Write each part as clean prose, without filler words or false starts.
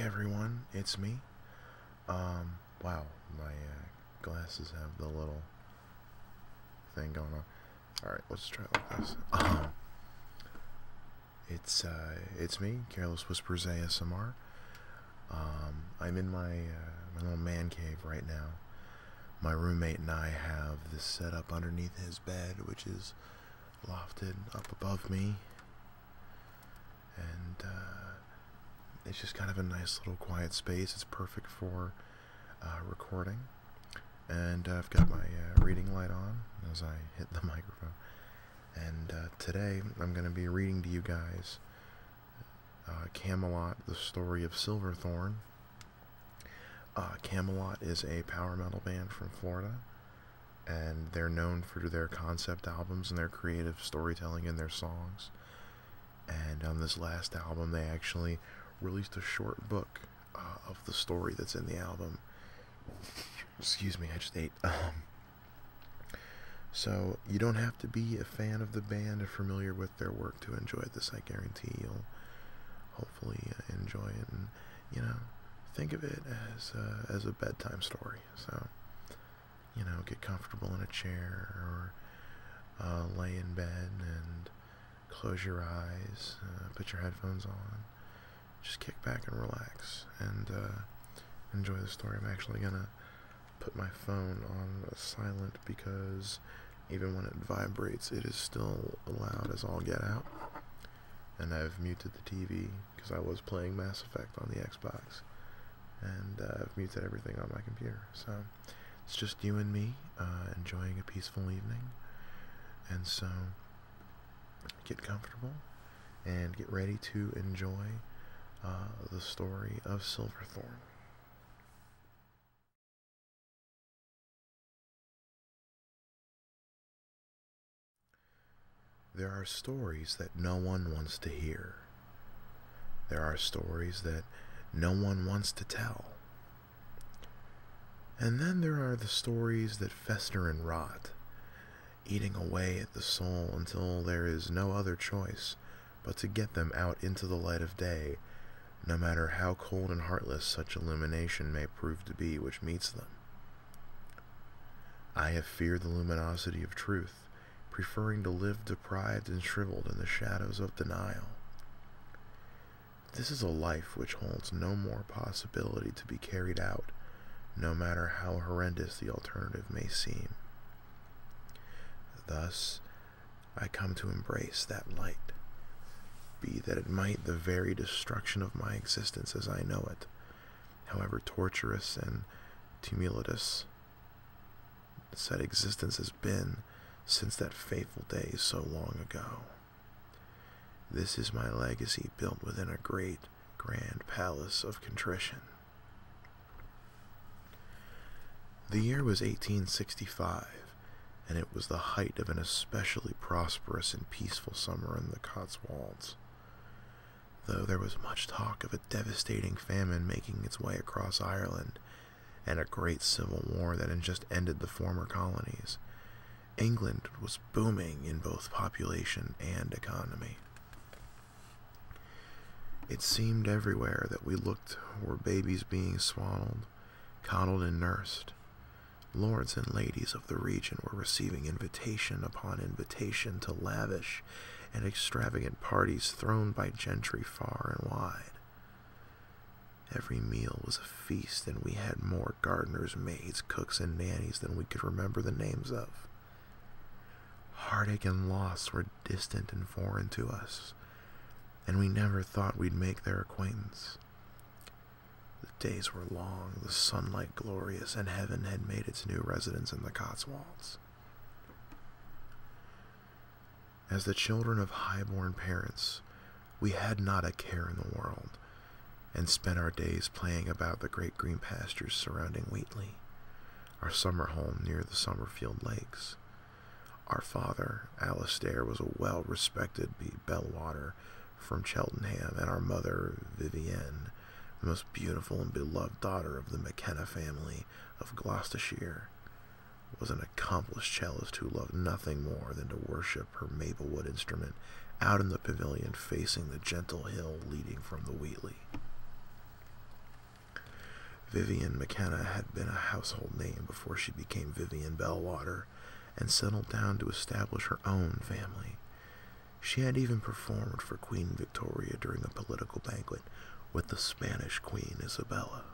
everyone, it's me. Wow, my glasses have the little thing going on. Alright, let's try it like this. It's me, Careless Whispers ASMR. I'm in my little man cave right now. My roommate and I have this set up underneath his bed, which is lofted up above me. And it's just kind of a nice little quiet space. It's perfect for recording. And I've got my reading light on as I hit the microphone. And today I'm going to be reading to you guys Kamelot, the story of Silverthorn. Kamelot is a power metal band from Florida, and they're known for their concept albums and their creative storytelling in their songs. And on this last album, they actually released a short book of the story that's in the album. Excuse me, I just ate. So you don't have to be a fan of the band or familiar with their work to enjoy this. I guarantee you'll hopefully enjoy it, and think of it as a bedtime story. So get comfortable in a chair or lay in bed and close your eyes, put your headphones on, just kick back and relax and enjoy the story. I'm actually gonna put my phone on silent because even when it vibrates, it is still loud as all get out. And I've muted the TV because I was playing Mass Effect on the Xbox, and I've muted everything on my computer. So it's just you and me enjoying a peaceful evening. And so get comfortable and get ready to enjoy the story of Silverthorn. There are stories that no one wants to hear. There are stories that no one wants to tell. And then there are the stories that fester and rot, eating away at the soul until there is no other choice but to get them out into the light of day, no matter how cold and heartless such illumination may prove to be which meets them. I have feared the luminosity of truth, preferring to live deprived and shriveled in the shadows of denial. This is a life which holds no more possibility to be carried out, no matter how horrendous the alternative may seem. Thus, I come to embrace that light, be that it might the very destruction of my existence as I know it, however torturous and tumultuous said existence has been since that fateful day so long ago. This is my legacy built within a great, grand palace of contrition. The year was 1865, and it was the height of an especially prosperous and peaceful summer in the Cotswolds. Though there was much talk of a devastating famine making its way across Ireland, and a great civil war that had just ended the former colonies, England was booming in both population and economy. It seemed everywhere that we looked were babies being swaddled, coddled, and nursed. Lords and ladies of the region were receiving invitation upon invitation to lavish and extravagant parties thrown by gentry far and wide. Every meal was a feast, and we had more gardeners, maids, cooks, and nannies than we could remember the names of. Heartache and loss were distant and foreign to us, and we never thought we'd make their acquaintance. The days were long, the sunlight glorious, and heaven had made its new residence in the Cotswolds. As the children of high-born parents, we had not a care in the world, and spent our days playing about the great green pastures surrounding Wheatley, our summer home near the Summerfield Lakes. Our father, Alistair, was a well-respected bellwether from Cheltenham, and our mother, Vivienne, the most beautiful and beloved daughter of the McKenna family of Gloucestershire, was an accomplished cellist who loved nothing more than to worship her maplewood instrument out in the pavilion facing the gentle hill leading from the Wheatley. Vivian McKenna had been a household name before she became Vivian Bellwater and settled down to establish her own family. She had even performed for Queen Victoria during a political banquet with the Spanish Queen Isabella.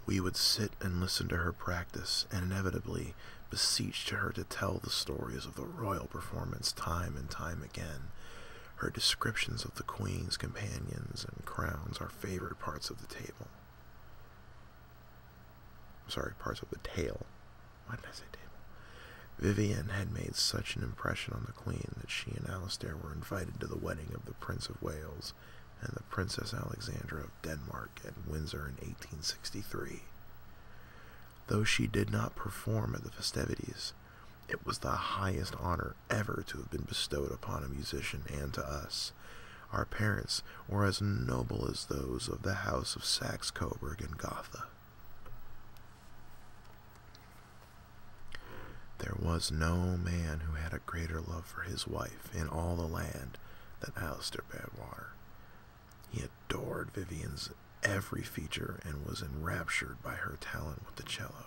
We would sit and listen to her practice and inevitably beseeched her to tell the stories of the royal performance time and time again. Her descriptions of the Queen's companions and crowns are favorite parts of the table. Sorry, parts of the tale. Why did I say table? Vivian had made such an impression on the Queen that she and Alistair were invited to the wedding of the Prince of Wales and the Princess Alexandra of Denmark at Windsor in 1863. Though she did not perform at the festivities, it was the highest honor ever to have been bestowed upon a musician and to us. Our parents were as noble as those of the House of Saxe-Coburg and Gotha. There was no man who had a greater love for his wife in all the land than Alistair Badwater. He adored Vivian's every feature and was enraptured by her talent with the cello.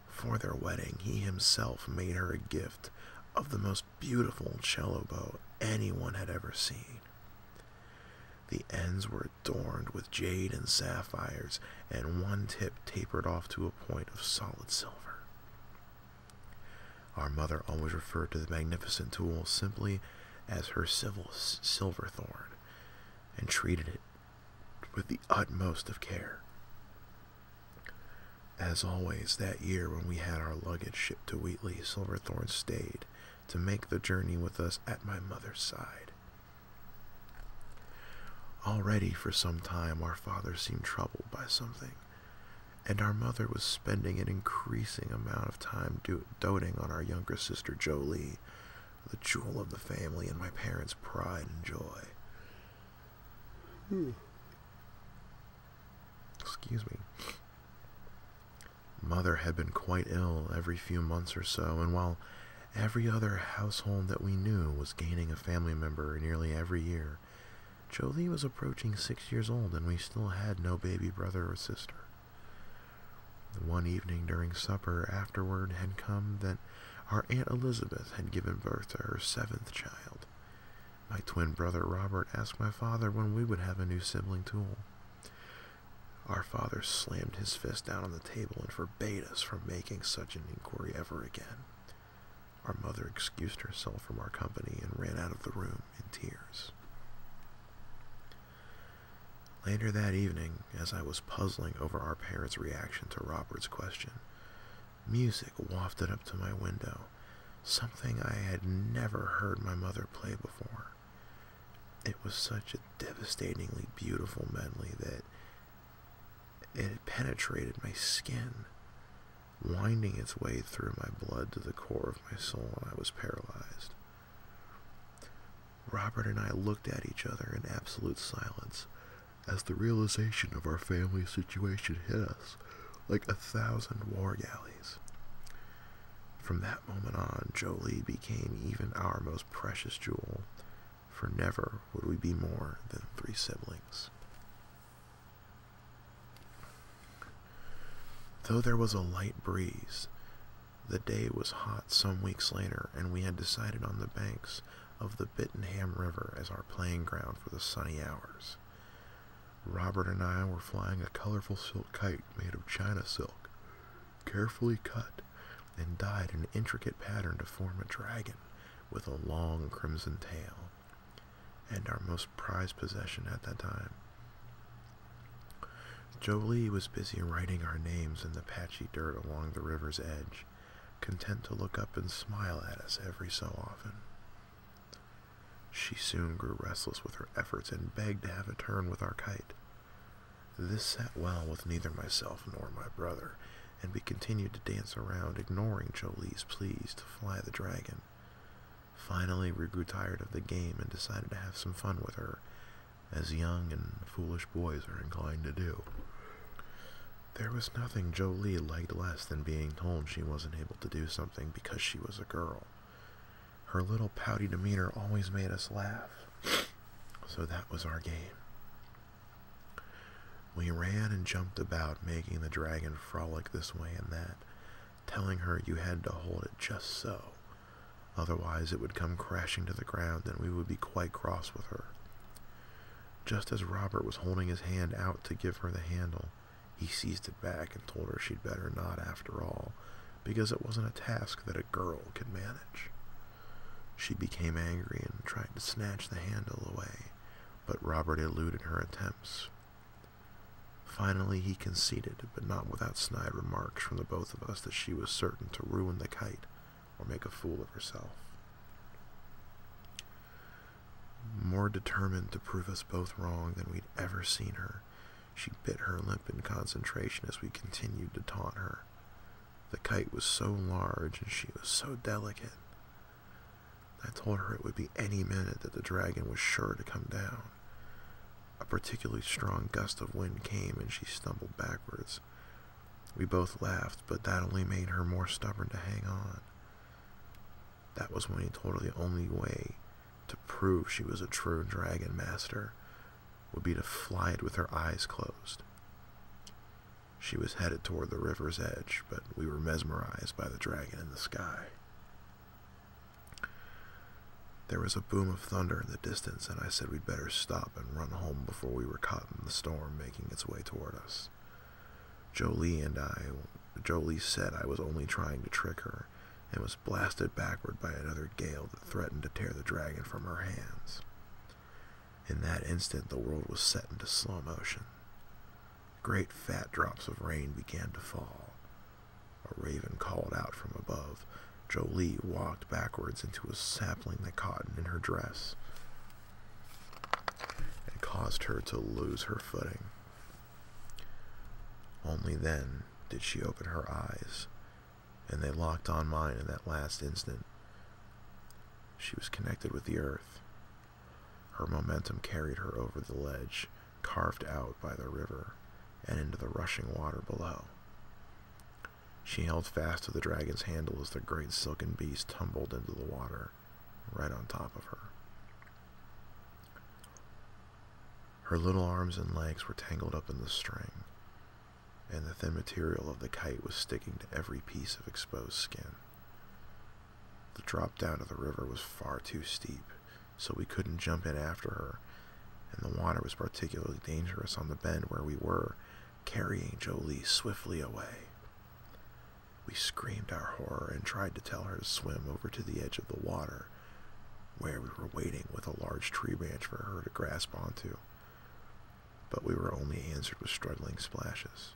For their wedding, he himself made her a gift of the most beautiful cello bow anyone had ever seen. The ends were adorned with jade and sapphires, and one tip tapered off to a point of solid silver. Our mother always referred to the magnificent tool simply as her Silverthorn, and treated it with the utmost of care. As always, that year when we had our luggage shipped to Wheatley, Silverthorn stayed to make the journey with us at my mother's side. Already for some time our father seemed troubled by something, and our mother was spending an increasing amount of time doting on our younger sister Jolie, the jewel of the family and my parents' pride and joy. Excuse me. Mother had been quite ill every few months or so, and while every other household that we knew was gaining a family member nearly every year, Jolie was approaching 6 years old and we still had no baby brother or sister. One evening during supper, afterward had come that our Aunt Elizabeth had given birth to her 7th child. My twin brother Robert asked my father when we would have a new sibling tool. Our father slammed his fist down on the table and forbade us from making such an inquiry ever again. Our mother excused herself from our company and ran out of the room in tears. Later that evening, as I was puzzling over our parents' reaction to Robert's question, music wafted up to my window, something I had never heard my mother play before. It was such a devastatingly beautiful medley that it penetrated my skin, winding its way through my blood to the core of my soul, and I was paralyzed. Robert and I looked at each other in absolute silence as the realization of our family situation hit us like 1,000 war galleys. From that moment on, Jolie became even our most precious jewel, for never would we be more than 3 siblings. Though there was a light breeze, the day was hot some weeks later, and we had decided on the banks of the Bittenham River as our playing ground for the sunny hours. Robert and I were flying a colorful silk kite made of China silk, carefully cut and dyed an intricate pattern to form a dragon with a long crimson tail, and our most prized possession at that time. Jolie was busy writing our names in the patchy dirt along the river's edge, content to look up and smile at us every so often. She soon grew restless with her efforts and begged to have a turn with our kite. This sat well with neither myself nor my brother, and we continued to dance around, ignoring Jolie's pleas to fly the dragon. Finally, we grew tired of the game and decided to have some fun with her, as young and foolish boys are inclined to do. There was nothing Jolie liked less than being told she wasn't able to do something because she was a girl. Her little pouty demeanor always made us laugh, so that was our game. We ran and jumped about, making the dragon frolic this way and that, telling her you had to hold it just so, otherwise it would come crashing to the ground and we would be quite cross with her. Just as Robert was holding his hand out to give her the handle, he seized it back and told her she'd better not after all, because it wasn't a task that a girl could manage. She became angry and tried to snatch the handle away, but Robert eluded her attempts. Finally he conceded, but not without snide remarks from the both of us that she was certain to ruin the kite or make a fool of herself. More determined to prove us both wrong than we'd ever seen her, she bit her lip in concentration as we continued to taunt her. The kite was so large and she was so delicate. I told her it would be any minute that the dragon was sure to come down. A particularly strong gust of wind came and she stumbled backwards. We both laughed, but that only made her more stubborn to hang on. That was when he told her the only way to prove she was a true dragon master would be to fly it with her eyes closed. She was headed toward the river's edge, but we were mesmerized by the dragon in the sky. There was a boom of thunder in the distance, and I said we'd better stop and run home before we were caught in the storm making its way toward us. Jolie said I was only trying to trick her, and was blasted backward by another gale that threatened to tear the dragon from her hands. In that instant, the world was set into slow motion. Great fat drops of rain began to fall. A raven called out from above. Jolie walked backwards into a sapling that caught in her dress and caused her to lose her footing. Only then did she open her eyes, and they locked on mine in that last instant. She was connected with the earth. Her momentum carried her over the ledge, carved out by the river, and into the rushing water below. She held fast to the dragon's handle as the great silken beast tumbled into the water, right on top of her. Her little arms and legs were tangled up in the string, and the thin material of the kite was sticking to every piece of exposed skin. The drop down to the river was far too steep, so we couldn't jump in after her, and the water was particularly dangerous on the bend where we were, carrying Jolie swiftly away. We screamed our horror and tried to tell her to swim over to the edge of the water, where we were waiting with a large tree branch for her to grasp onto, but we were only answered with struggling splashes.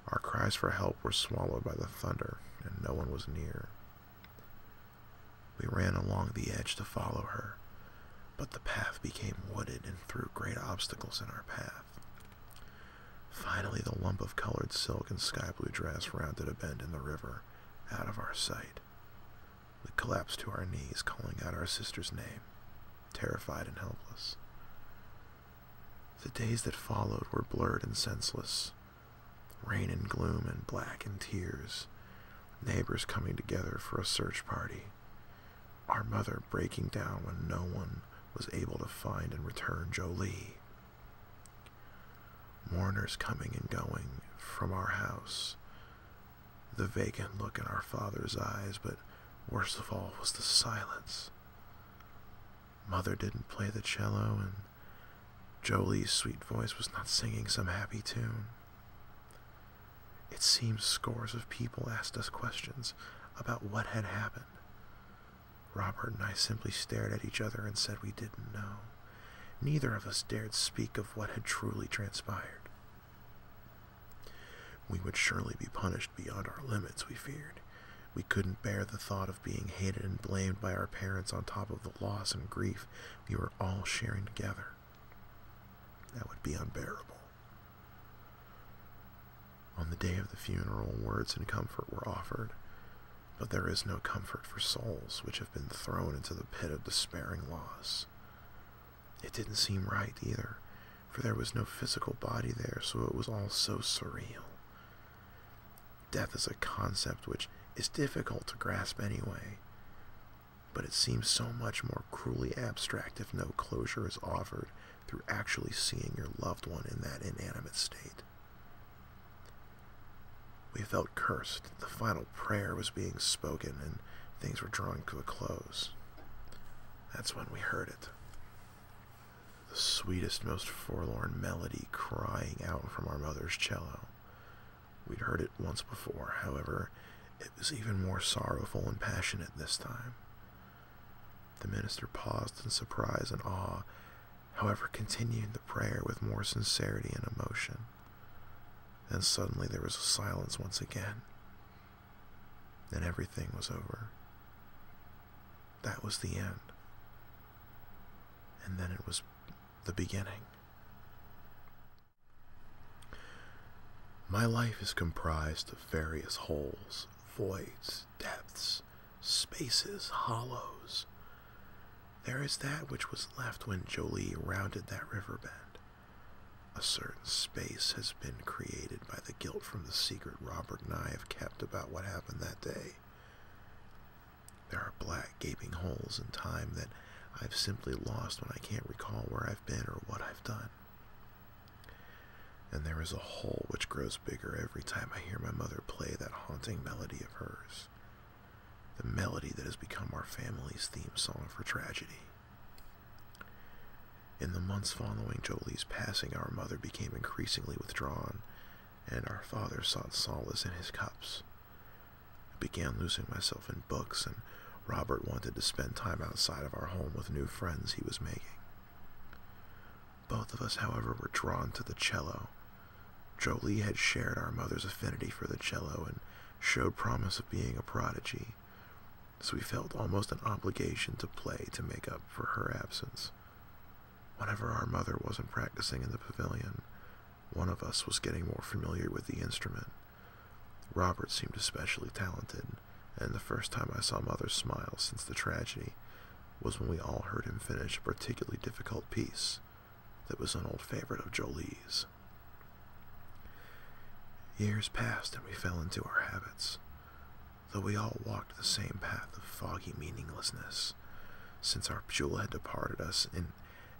Our cries for help were swallowed by the thunder, and no one was near. We ran along the edge to follow her, but the path became wooded and threw great obstacles in our path. Finally, the lump of colored silk and sky-blue dress rounded a bend in the river, out of our sight. We collapsed to our knees, calling out our sister's name, terrified and helpless. The days that followed were blurred and senseless. Rain and gloom and black and tears. Neighbors coming together for a search party. Our mother breaking down when no one was able to find and return Jolie. Mourners coming and going from our house. The vacant look in our father's eyes, but worst of all was the silence. Mother didn't play the cello, and Jolie's sweet voice was not singing some happy tune. It seemed scores of people asked us questions about what had happened. Robert and I simply stared at each other and said we didn't know. Neither of us dared speak of what had truly transpired. We would surely be punished beyond our limits, we feared. We couldn't bear the thought of being hated and blamed by our parents on top of the loss and grief we were all sharing together. That would be unbearable. On the day of the funeral, words and comfort were offered, but there is no comfort for souls which have been thrown into the pit of despairing loss. It didn't seem right either, for there was no physical body there, so it was all so surreal. Death is a concept which is difficult to grasp anyway, but it seems so much more cruelly abstract if no closure is offered through actually seeing your loved one in that inanimate state. We felt cursed. The final prayer was being spoken, and things were drawing to a close. That's when we heard it. The sweetest, most forlorn melody crying out from our mother's cello. We'd heard it once before, however, it was even more sorrowful and passionate this time. The minister paused in surprise and awe, however continued the prayer with more sincerity and emotion. Then suddenly there was a silence once again, and everything was over. That was the end. And then it was the beginning. My life is comprised of various holes, voids, depths, spaces, hollows. There is that which was left when Jolie rounded that riverbend. A certain space has been created by the guilt from the secret Robert and I have kept about what happened that day. There are black gaping holes in time that I've simply lost when I can't recall where I've been or what I've done. And there is a hole which grows bigger every time I hear my mother play that haunting melody of hers. The melody that has become our family's theme song for tragedy. In the months following Jolie's passing, our mother became increasingly withdrawn, and our father sought solace in his cups. I began losing myself in books, and Robert wanted to spend time outside of our home with new friends he was making. Both of us, however, were drawn to the cello. Jolie had shared our mother's affinity for the cello and showed promise of being a prodigy, so we felt almost an obligation to play to make up for her absence. Whenever our mother wasn't practicing in the pavilion, one of us was getting more familiar with the instrument. Robert seemed especially talented, and the first time I saw Mother smile since the tragedy was when we all heard him finish a particularly difficult piece that was an old favorite of Jolie's. Years passed and we fell into our habits, though we all walked the same path of foggy meaninglessness. Since our jewel had departed us, in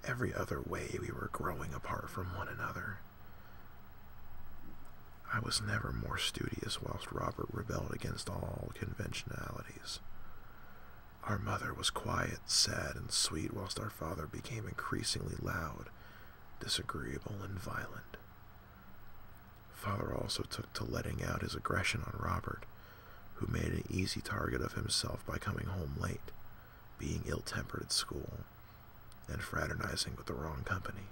every other way we were growing apart from one another. I was never more studious whilst Robert rebelled against all conventionalities. Our mother was quiet, sad, and sweet, whilst our father became increasingly loud, disagreeable, and violent. Father also took to letting out his aggression on Robert, who made an easy target of himself by coming home late, being ill-tempered at school, and fraternizing with the wrong company.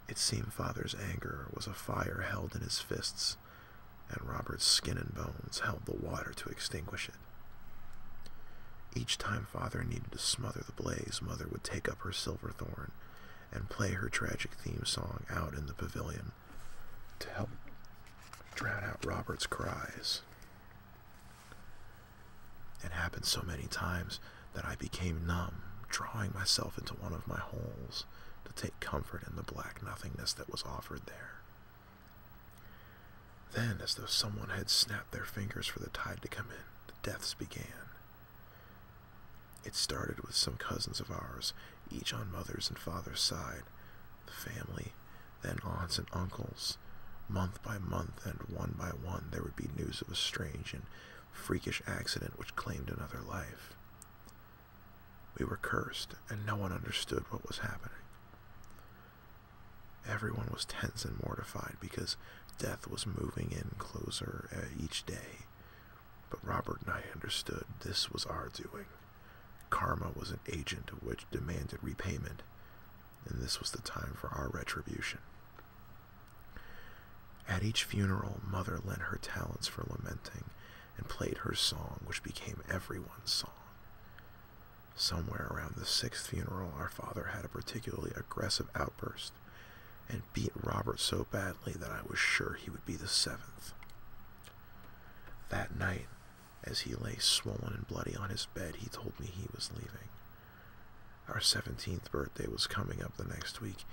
It seemed Father's anger was a fire held in his fists, and Robert's skin and bones held the water to extinguish it. Each time Father needed to smother the blaze, Mother would take up her Silverthorn and play her tragic theme song out in the pavilion to help drown out Robert's cries. It happened so many times that I became numb, drawing myself into one of my holes to take comfort in the black nothingness that was offered there. Then, as though someone had snapped their fingers for the tide to come in, the deaths began. It started with some cousins of ours, each on Mother's and Father's side, the family, then aunts and uncles. Month by month and one by one there would be news of a strange and freakish accident which claimed another life. We were cursed, and no one understood what was happening. Everyone was tense and mortified because death was moving in closer each day. But Robert and I understood this was our doing. Karma was an agent which demanded repayment, and this was the time for our retribution. At each funeral, Mother lent her talents for lamenting and played her song, which became everyone's song. Somewhere around the 6th funeral, our father had a particularly aggressive outburst and beat Robert so badly that I was sure he would be the 7th. That night, as he lay swollen and bloody on his bed, he told me he was leaving. Our 17th birthday was coming up the next week,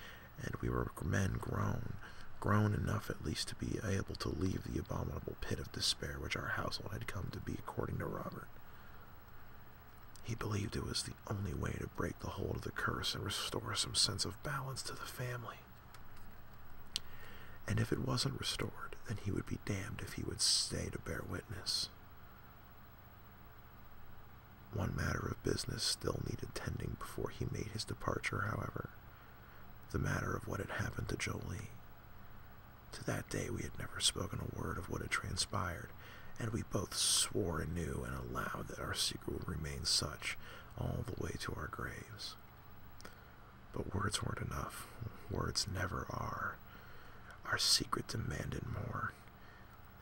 and we were men grown enough at least to be able to leave the abominable pit of despair which our household had come to be according to Robert. He believed it was the only way to break the hold of the curse and restore some sense of balance to the family. And if it wasn't restored, then he would be damned if he would stay to bear witness. One matter of business still needed tending before he made his departure, however. The matter of what had happened to Jolie. To that day we had never spoken a word of what had transpired, and we both swore anew and aloud that our secret would remain such all the way to our graves. But words weren't enough. Words never are. Our secret demanded more,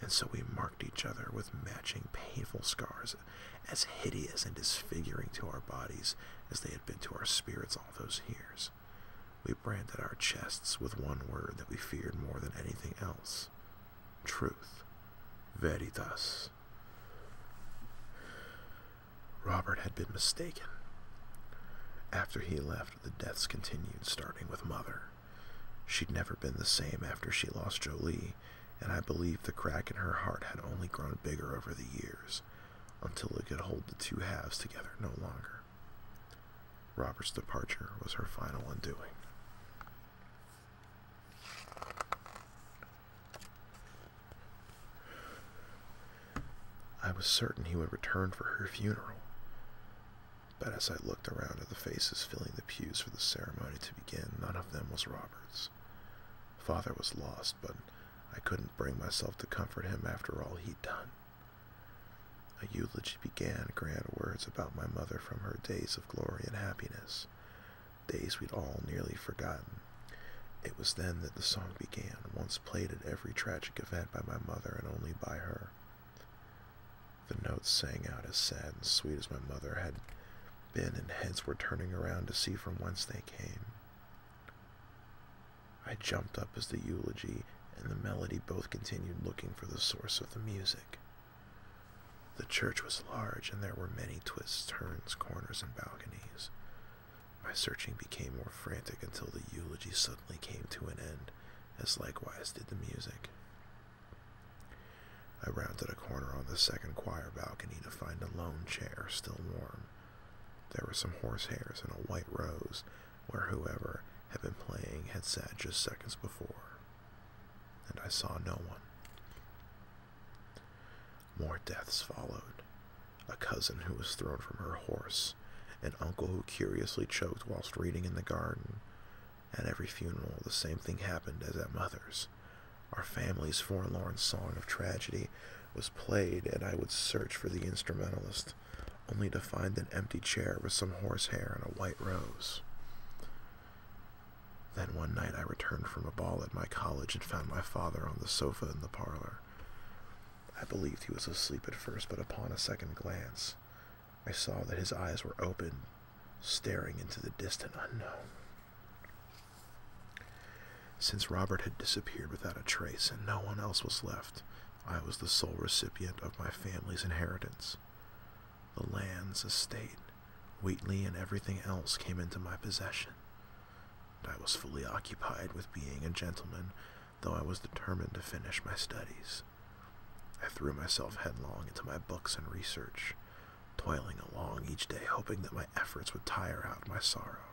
and so we marked each other with matching painful scars, as hideous and disfiguring to our bodies as they had been to our spirits all those years. We branded our chests with one word that we feared more than anything else: truth. Veritas. Robert had been mistaken. After he left, the deaths continued, starting with Mother. She'd never been the same after she lost Jolie, and I believe the crack in her heart had only grown bigger over the years, until it could hold the two halves together no longer. Robert's departure was her final undoing. I was certain he would return for her funeral, but as I looked around at the faces filling the pews for the ceremony to begin, none of them was Robert's. Father was lost, but I couldn't bring myself to comfort him after all he'd done. A eulogy began, grand words about my mother from her days of glory and happiness, days we'd all nearly forgotten. It was then that the song began, once played at every tragic event by my mother and only by her. The notes sang out as sad and sweet as my mother had been, and heads were turning around to see from whence they came. I jumped up as the eulogy and the melody both continued, looking for the source of the music. The church was large, and there were many twists, turns, corners, and balconies. My searching became more frantic until the eulogy suddenly came to an end, as likewise did the music. I rounded a corner on the second choir balcony to find a lone chair, still warm. There were some horsehairs and a white rose, where whoever had been playing had sat just seconds before, and I saw no one. More deaths followed. A cousin who was thrown from her horse, an uncle who curiously choked whilst reading in the garden. At every funeral, the same thing happened as at Mother's. Our family's forlorn song of tragedy was played, and I would search for the instrumentalist, only to find an empty chair with some horsehair and a white rose. Then one night I returned from a ball at my college and found my father on the sofa in the parlor. I believed he was asleep at first, but upon a second glance, I saw that his eyes were open, staring into the distant unknown. Since Robert had disappeared without a trace and no one else was left, I was the sole recipient of my family's inheritance. The lands, estate, Wheatley, and everything else came into my possession. I was fully occupied with being a gentleman, though I was determined to finish my studies. I threw myself headlong into my books and research, toiling along each day, hoping that my efforts would tire out my sorrow.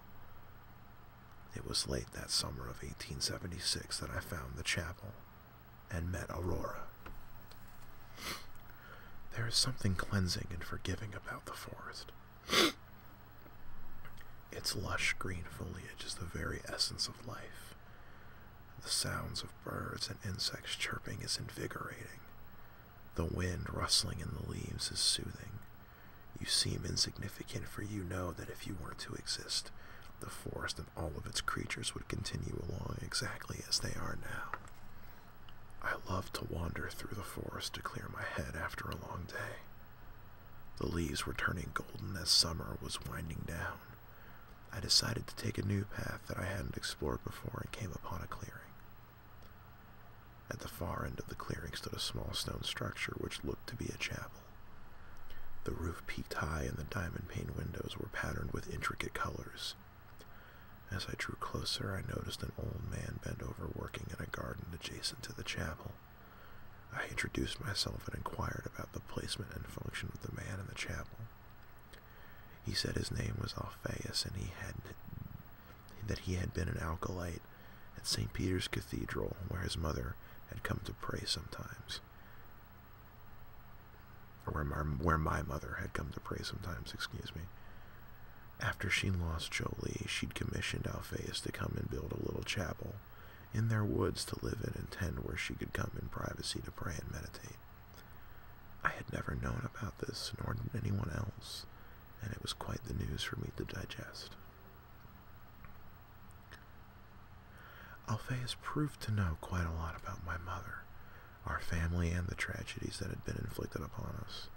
It was late that summer of 1876 that I found the chapel and met Aurora. There is something cleansing and forgiving about the forest. Its lush green foliage is the very essence of life. The sounds of birds and insects chirping is invigorating. The wind rustling in the leaves is soothing. You seem insignificant, for you know that if you were to exist, the forest and all of its creatures would continue along exactly as they are now. I love to wander through the forest to clear my head after a long day. The leaves were turning golden as summer was winding down. I decided to take a new path that I hadn't explored before and came upon a clearing. At the far end of the clearing stood a small stone structure which looked to be a chapel. The roof peaked high and the diamond-paned windows were patterned with intricate colors. As I drew closer, I noticed an old man bent over working in a garden adjacent to the chapel. I introduced myself and inquired about the placement and function of the man in the chapel. He said his name was Alphaeus, and that he had been an acolyte at St. Peter's Cathedral, where his mother had come to pray sometimes. Or where my mother had come to pray sometimes, excuse me. After she lost Jolie, she'd commissioned Alphaeus to come and build a little chapel in their woods to live in and tend, where she could come in privacy to pray and meditate. I had never known about this, nor did anyone else, and it was quite the news for me to digest. Alphaeus proved to know quite a lot about my mother, our family, and the tragedies that had been inflicted upon us.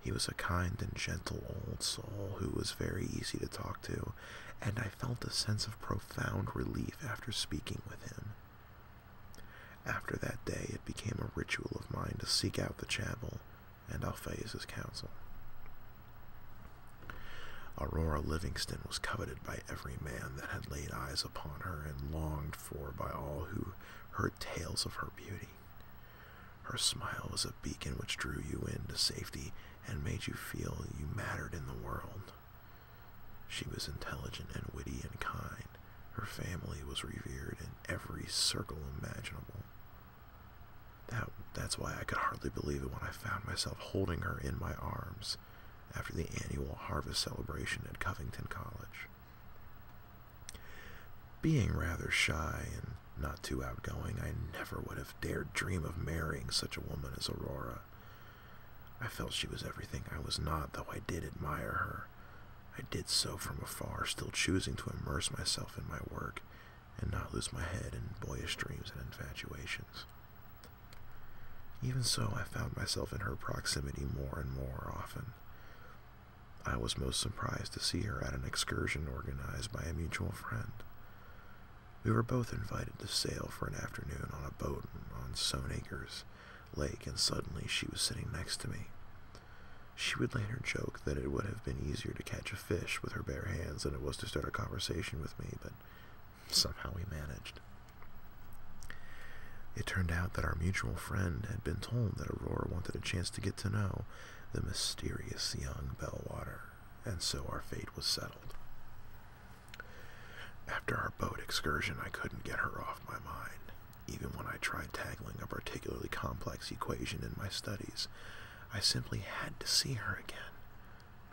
He was a kind and gentle old soul who was very easy to talk to, and I felt a sense of profound relief after speaking with him. After that day, it became a ritual of mine to seek out the chapel and Alphaeus' counsel. Aurora Livingston was coveted by every man that had laid eyes upon her, and longed for by all who heard tales of her beauty. Her smile was a beacon which drew you into safety and made you feel you mattered in the world. She was intelligent and witty and kind. Her family was revered in every circle imaginable. That's why I could hardly believe it when I found myself holding her in my arms after the annual harvest celebration at Covington College. Being rather shy and not too outgoing, I never would have dared dream of marrying such a woman as Aurora. I felt she was everything I was not, though I did admire her. I did so from afar, still choosing to immerse myself in my work and not lose my head in boyish dreams and infatuations. Even so, I found myself in her proximity more and more often. I was most surprised to see her at an excursion organized by a mutual friend. We were both invited to sail for an afternoon on a boat on Sonacres Lake, and suddenly she was sitting next to me. She would later joke that it would have been easier to catch a fish with her bare hands than it was to start a conversation with me, but somehow we managed. It turned out that our mutual friend had been told that Aurora wanted a chance to get to know the mysterious young Bellwater, and so our fate was settled. After our boat excursion, I couldn't get her off my mind. Even when I tried tackling a particularly complex equation in my studies, I simply had to see her again.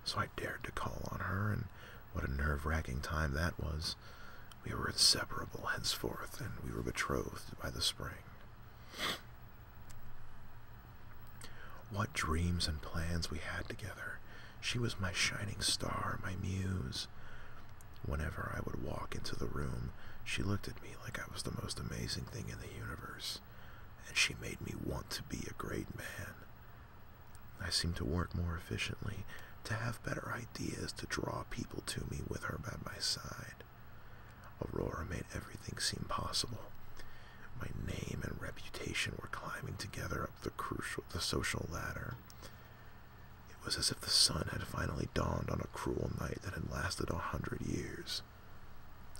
So I dared to call on her, and what a nerve-wracking time that was. We were inseparable henceforth, and we were betrothed by the spring. What dreams and plans we had together. She was my shining star, my muse. Whenever I would walk into the room, she looked at me like I was the most amazing thing in the universe, and she made me want to be a great man. I seemed to work more efficiently, to have better ideas, to draw people to me with her by my side. Aurora made everything seem possible. My name and reputation were climbing together up the social ladder. It was as if the sun had finally dawned on a cruel night that had lasted 100 years.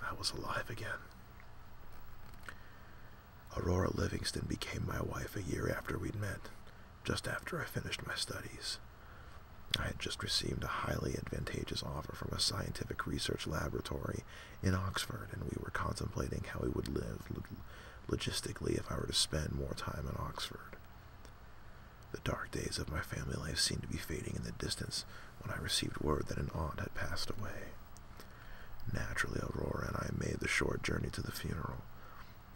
I was alive again. Aurora Livingston became my wife a year after we'd met, just after I finished my studies. I had just received a highly advantageous offer from a scientific research laboratory in Oxford, and we were contemplating how we would live logistically if I were to spend more time in Oxford. The dark days of my family life seemed to be fading in the distance when I received word that an aunt had passed away. Naturally, Aurora and I made the short journey to the funeral,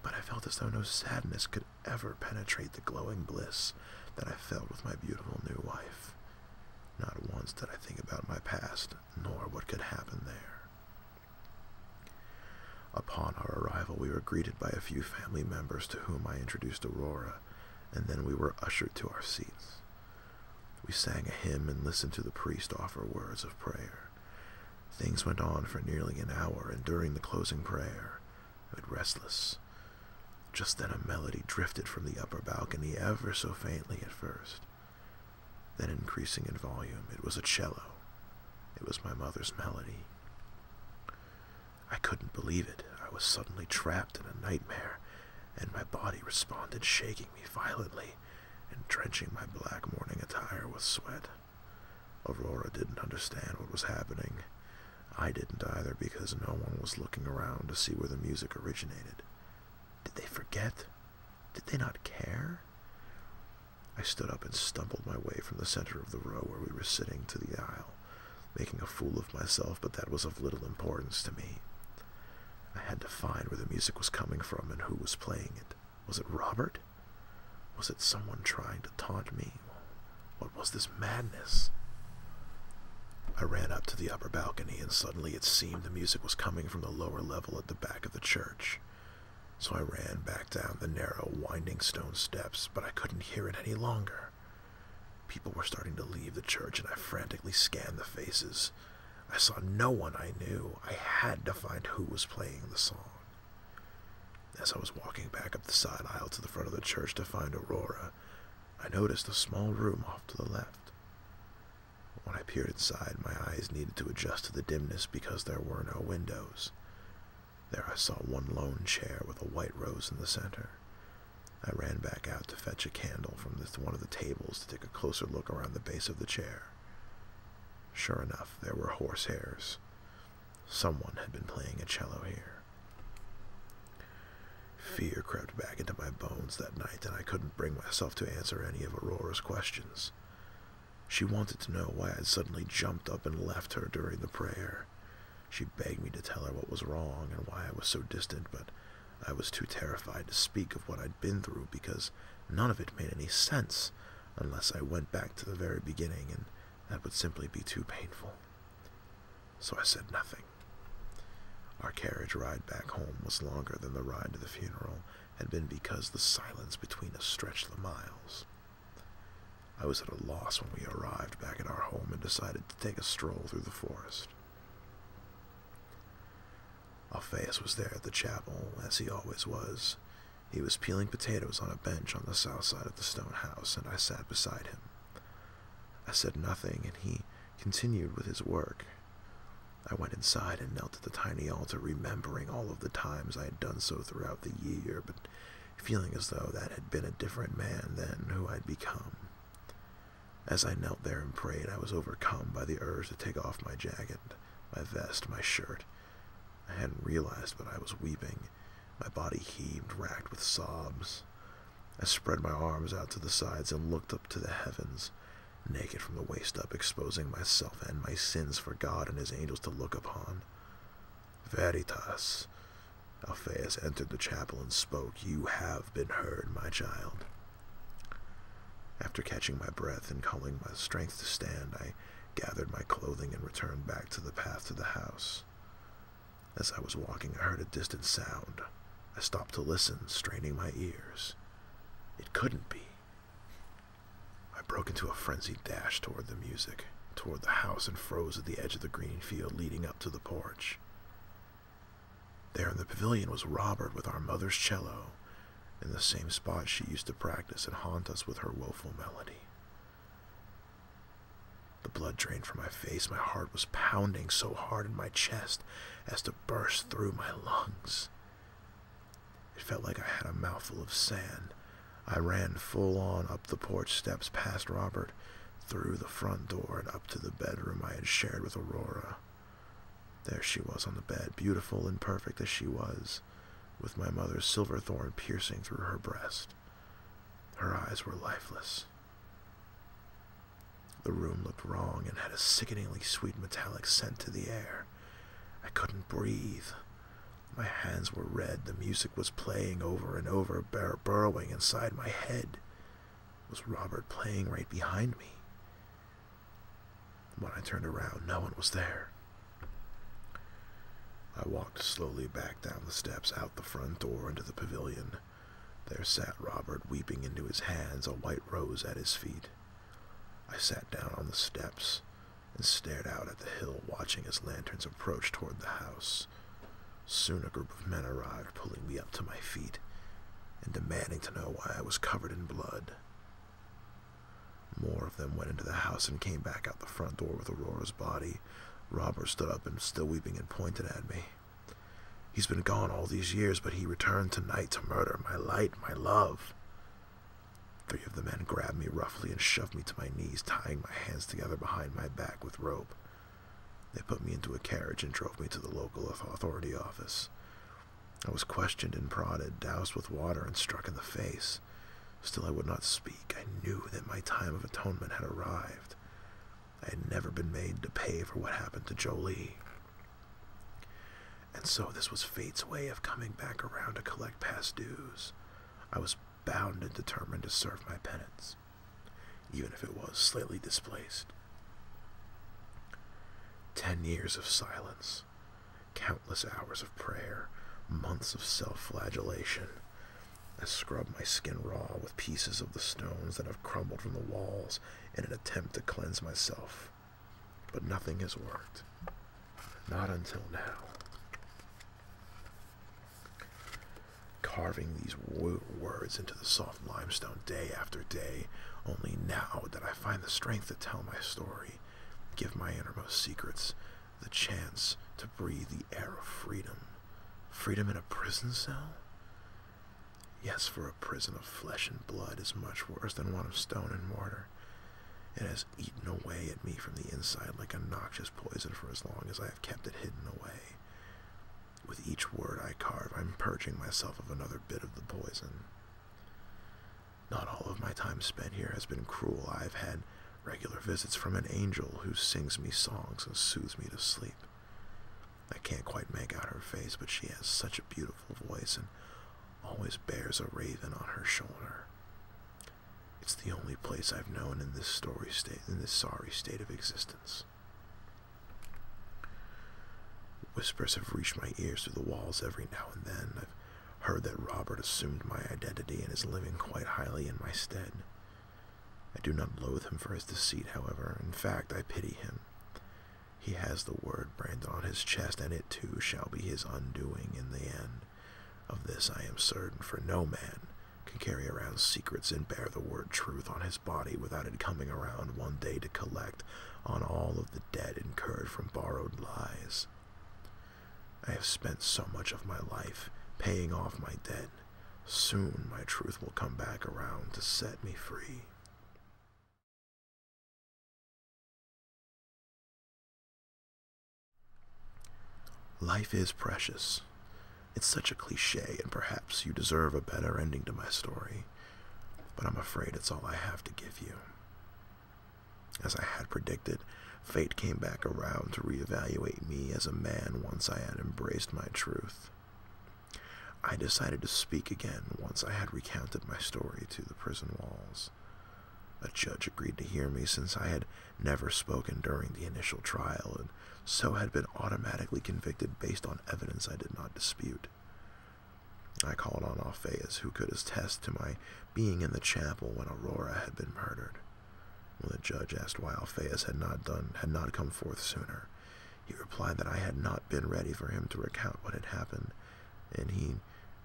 but I felt as though no sadness could ever penetrate the glowing bliss that I felt with my beautiful new wife. Not once did I think about my past, nor what could happen there. Upon our arrival, we were greeted by a few family members to whom I introduced Aurora, and then we were ushered to our seats. We sang a hymn and listened to the priest offer words of prayer. Things went on for nearly an hour, and during the closing prayer, I was restless. Just then a melody drifted from the upper balcony, ever so faintly at first. Then increasing in volume, it was a cello. It was my mother's melody. I couldn't believe it. I was suddenly trapped in a nightmare, and my body responded, shaking me violently and drenching my black morning attire with sweat. Aurora didn't understand what was happening. I didn't either, because no one was looking around to see where the music originated. Did they forget? Did they not care? I stood up and stumbled my way from the center of the row where we were sitting to the aisle, making a fool of myself, but that was of little importance to me. I had to find where the music was coming from and who was playing it. Was it Robert? Was it someone trying to taunt me? What was this madness? I ran up to the upper balcony, and suddenly it seemed the music was coming from the lower level at the back of the church. So I ran back down the narrow, winding stone steps, but I couldn't hear it any longer. People were starting to leave the church, and I frantically scanned the faces. I saw no one I knew. I had to find who was playing the song. As I was walking back up the side aisle to the front of the church to find Aurora, I noticed a small room off to the left. When I peered inside, my eyes needed to adjust to the dimness because there were no windows. There I saw one lone chair with a white rose in the center. I ran back out to fetch a candle from one of the tables to take a closer look around the base of the chair. Sure enough, there were horsehairs. Someone had been playing a cello here. Fear crept back into my bones that night, and I couldn't bring myself to answer any of Aurora's questions. She wanted to know why I'd suddenly jumped up and left her during the prayer. She begged me to tell her what was wrong and why I was so distant, but I was too terrified to speak of what I'd been through because none of it made any sense unless I went back to the very beginning, and that would simply be too painful. So I said nothing. Our carriage ride back home was longer than the ride to the funeral had been because the silence between us stretched the miles. I was at a loss when we arrived back at our home and decided to take a stroll through the forest. Alphaeus was there at the chapel, as he always was. He was peeling potatoes on a bench on the south side of the stone house, and I sat beside him. I said nothing, and he continued with his work. I went inside and knelt at the tiny altar, remembering all of the times I had done so throughout the year, but feeling as though that had been a different man than who I'd become. As I knelt there and prayed, I was overcome by the urge to take off my jacket, my vest, my shirt. I hadn't realized, but I was weeping. My body heaved, racked with sobs. I spread my arms out to the sides and looked up to the heavens, naked from the waist up, exposing myself and my sins for God and his angels to look upon. Veritas. Alphaeus entered the chapel and spoke. You have been heard, my child. After catching my breath and calling my strength to stand, I gathered my clothing and returned back to the path to the house. As I was walking, I heard a distant sound. I stopped to listen, straining my ears. It couldn't be. I broke into a frenzied dash toward the music, toward the house, and froze at the edge of the green field leading up to the porch. There in the pavilion was Robert with our mother's cello, in the same spot she used to practice and haunt us with her woeful melody. The blood drained from my face. My heart was pounding so hard in my chest as to burst through my lungs. It felt like I had a mouthful of sand. I ran full on up the porch steps past Robert, through the front door and up to the bedroom I had shared with Aurora. There she was on the bed, beautiful and perfect as she was, with my mother's Silverthorn piercing through her breast. Her eyes were lifeless. The room looked wrong and had a sickeningly sweet metallic scent to the air. I couldn't breathe. My hands were red. The music was playing over and over, burrowing inside my head. Was Robert playing right behind me? When I turned around, no one was there. I walked slowly back down the steps, out the front door, into the pavilion. There sat Robert, weeping into his hands, a white rose at his feet. I sat down on the steps and stared out at the hill, watching as lanterns approached toward the house. Soon a group of men arrived, pulling me up to my feet and demanding to know why I was covered in blood. More of them went into the house and came back out the front door with Aurora's body. Robert stood up and, still weeping, and pointed at me. He's been gone all these years, but he returned tonight to murder my light, my love. 3 of the men grabbed me roughly and shoved me to my knees, tying my hands together behind my back with rope. They put me into a carriage and drove me to the local authority office. I was questioned and prodded, doused with water, and struck in the face. Still I would not speak. I knew that my time of atonement had arrived. I had never been made to pay for what happened to Jolie. And so this was fate's way of coming back around to collect past dues. I was bound and determined to serve my penance, even if it was slightly displaced. 10 years of silence, countless hours of prayer, months of self-flagellation. I scrub my skin raw with pieces of the stones that have crumbled from the walls in an attempt to cleanse myself. But nothing has worked. Not until now. Carving these words into the soft limestone day after day, only now that I find the strength to tell my story, give my innermost secrets the chance to breathe the air of freedom. Freedom in a prison cell? Yes, for a prison of flesh and blood is much worse than one of stone and mortar. It has eaten away at me from the inside like a noxious poison for as long as I have kept it hidden away. With each word I carve, I'm purging myself of another bit of the poison. Not all of my time spent here has been cruel. I've had regular visits from an angel who sings me songs and soothes me to sleep. I can't quite make out her face, but she has such a beautiful voice and always bears a raven on her shoulder. It's the only place I've known in this sorry state of existence. Whispers have reached my ears through the walls every now and then. I've heard that Robert assumed my identity and is living quite highly in my stead. I do not loathe him for his deceit, however. In fact, I pity him. He has the word branded on his chest, and it too shall be his undoing in the end. Of this I am certain, for no man can carry around secrets and bear the word truth on his body without it coming around one day to collect on all of the debt incurred from borrowed lies. I have spent so much of my life paying off my debt. Soon my truth will come back around to set me free. Life is precious. It's such a cliche, and perhaps you deserve a better ending to my story, but I'm afraid it's all I have to give you. As I had predicted, fate came back around to reevaluate me as a man once I had embraced my truth. I decided to speak again once I had recounted my story to the prison walls. A judge agreed to hear me since I had never spoken during the initial trial, and so had been automatically convicted based on evidence I did not dispute. I called on Alphaeus, who could attest to my being in the chapel when Aurora had been murdered. When the judge asked why Alphaeus had not come forth sooner, he replied that I had not been ready for him to recount what had happened, and he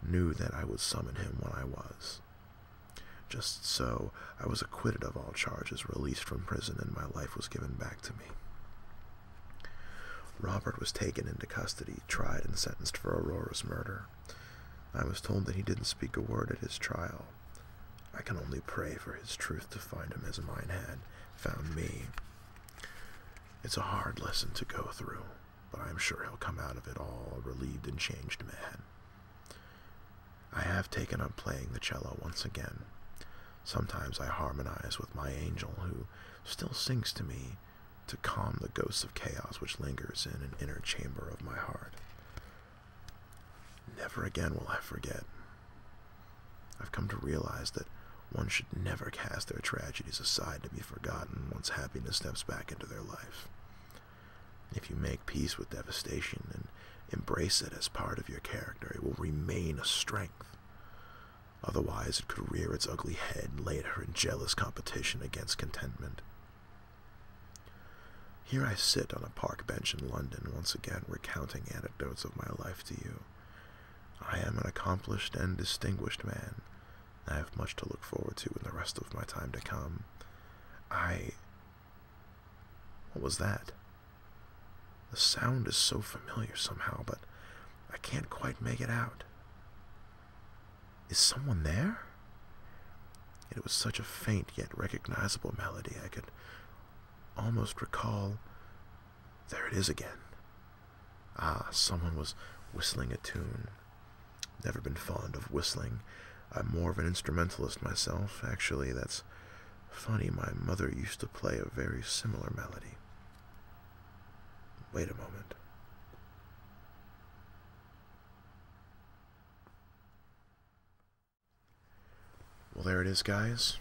knew that I would summon him when I was. Just so, I was acquitted of all charges, released from prison, and my life was given back to me. Robert was taken into custody, tried, and sentenced for Aurora's murder. I was told that he didn't speak a word at his trial. I can only pray for his truth to find him as mine had found me. It's a hard lesson to go through, but I'm sure he'll come out of it all a relieved and changed man. I have taken up playing the cello once again. Sometimes I harmonize with my angel, who still sings to me to calm the ghosts of chaos which lingers in an inner chamber of my heart. Never again will I forget. I've come to realize that one should never cast their tragedies aside to be forgotten once happiness steps back into their life. If you make peace with devastation and embrace it as part of your character, it will remain a strength. Otherwise, it could rear its ugly head later in jealous competition against contentment. Here I sit on a park bench in London, once again recounting anecdotes of my life to you. I am an accomplished and distinguished man. I have much to look forward to in the rest of my time to come. What was that? The sound is so familiar somehow, but I can't quite make it out. Is someone there? It was such a faint yet recognizable melody I could almost recall. There it is again. Ah, someone was whistling a tune. Never been fond of whistling. I'm more of an instrumentalist myself. Actually, that's funny. My mother used to play a very similar melody. Wait a moment. Well, there it is, guys.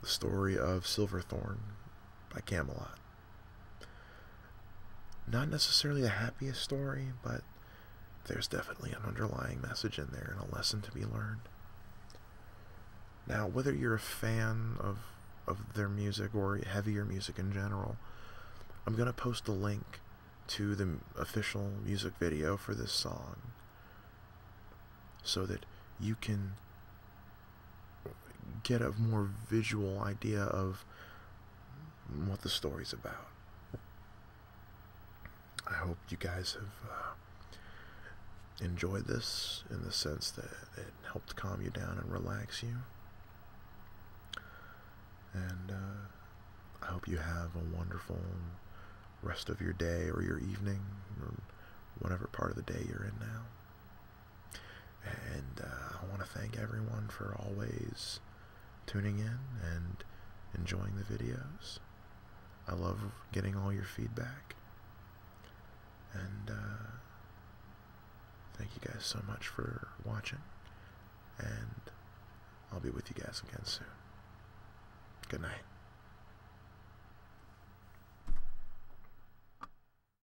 The story of Silverthorn by Kamelot. Not necessarily the happiest story, but there's definitely an underlying message in there and a lesson to be learned. Now, whether you're a fan of their music or heavier music in general, I'm going to post a link to the official music video for this song so that you can get a more visual idea of what the story's about. I hope you guys have enjoyed this in the sense that it helped calm you down and relax you. And I hope you have a wonderful rest of your day or your evening or whatever part of the day you're in now. And I want to thank everyone for always tuning in and enjoying the videos. I love getting all your feedback. And thank you guys so much for watching. And I'll be with you guys again soon. Good night.